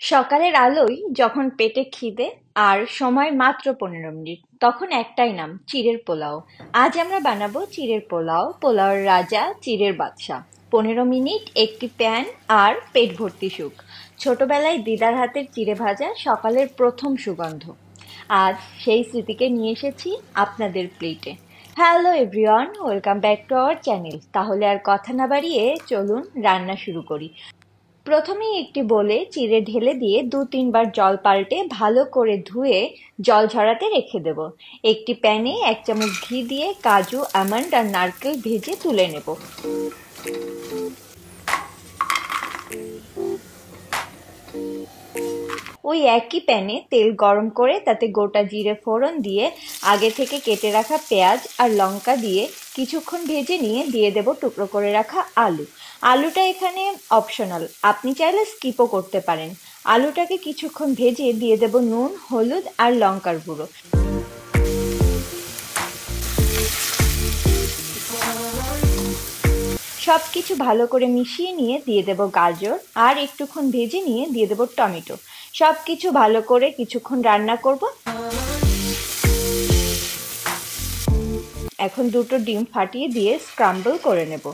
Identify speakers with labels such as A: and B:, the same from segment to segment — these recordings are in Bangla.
A: সকালের আলোয় যখন পেটে খিদে আর সময় মাত্র 15 মিনিট, তখন একটাই নাম, চিড়ের পোলাও। আজ আমরা বানাবো চিড়ের পোলাও, পোলাওর রাজা, চিড়ের বাদশা। 15 মিনিট, একটি প্যান, আর পেট ভর্তি সুখ। ছোটবেলায় দিদার হাতের চিড়ে ভাজা সকালের প্রথম সুগন্ধ। আজ সেই স্মৃতিকে নিয়ে এসেছি আপনাদের প্লেটে। Hello everyone, welcome back to our channel. তাহলে আর কথা না বাড়িয়ে চলুন রান্না শুরু করি। প্রথমেই একটি বোলে চিড়ে ঢেলে দিয়ে 2-3 বার জল পাল্টে ভালো করে ধুয়ে জল ঝরাতে রেখে দেব। একটি প্যানে 1 চামচ ঘি দিয়ে কাজু, আমন্ড আর নারকেল ভেজে তুলে নেব। ওই একই প্যানে তেল গরম করে তাতে গোটা জিরে ফোড়ন দিয়ে আগে থেকে কেটে রাখা পেঁয়াজ আর লঙ্কা দিয়ে কিছুক্ষণ ভেজে নিয়ে দিয়ে দেব টুকরো করে রাখা আলু। আলুটা এখানে অপশনাল, আপনি চাইলে স্কিপও করতে পারেন। আলুটাকে কিছুক্ষণ ভেজে দিয়ে দেব নুন, হলুদ আর লঙ্কার গুঁড়ো। সবকিছু ভালো করে মিশিয়ে নিয়ে দিয়ে দেব গাজর, আর একটুক্ষণ ভেজে নিয়ে দিয়ে দেব টমেটো। সবকিছু ভালো করে কিছুক্ষণ রান্না করব। এখন দুটো ডিম ফাটিয়ে দিয়ে স্ক্রাম্বল করে নেব।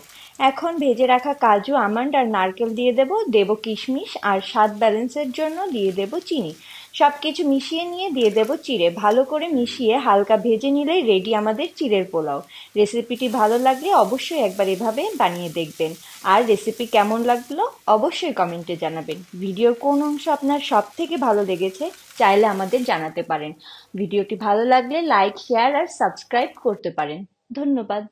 A: এখন ভেজে রাখা কাজু, আমন্ড আর নারকেল দিয়ে দেব কিশমিশ, আর স্বাদ ব্যালেন্সের জন্য দিয়ে দেব চিনি। সবকিছু মিশিয়ে নিয়ে দিয়ে দেব চিড়ে। ভালো করে মিশিয়ে হালকা ভেজে নিলেই রেডি আমাদের চিড়ের পোলাও। রেসিপিটি ভালো লাগলে অবশ্যই একবার এভাবে বানিয়ে দেখবেন। আর রেসিপি কেমন লাগলো অবশ্যই কমেন্টে জানাবেন। ভিডিওর কোন অংশ আপনার সব থেকে ভালো লেগেছে চাইলে আমাদের জানাতে পারেন। ভিডিওটি ভালো লাগলে লাইক, শেয়ার আর সাবস্ক্রাইব করতে পারেন। ধন্যবাদ।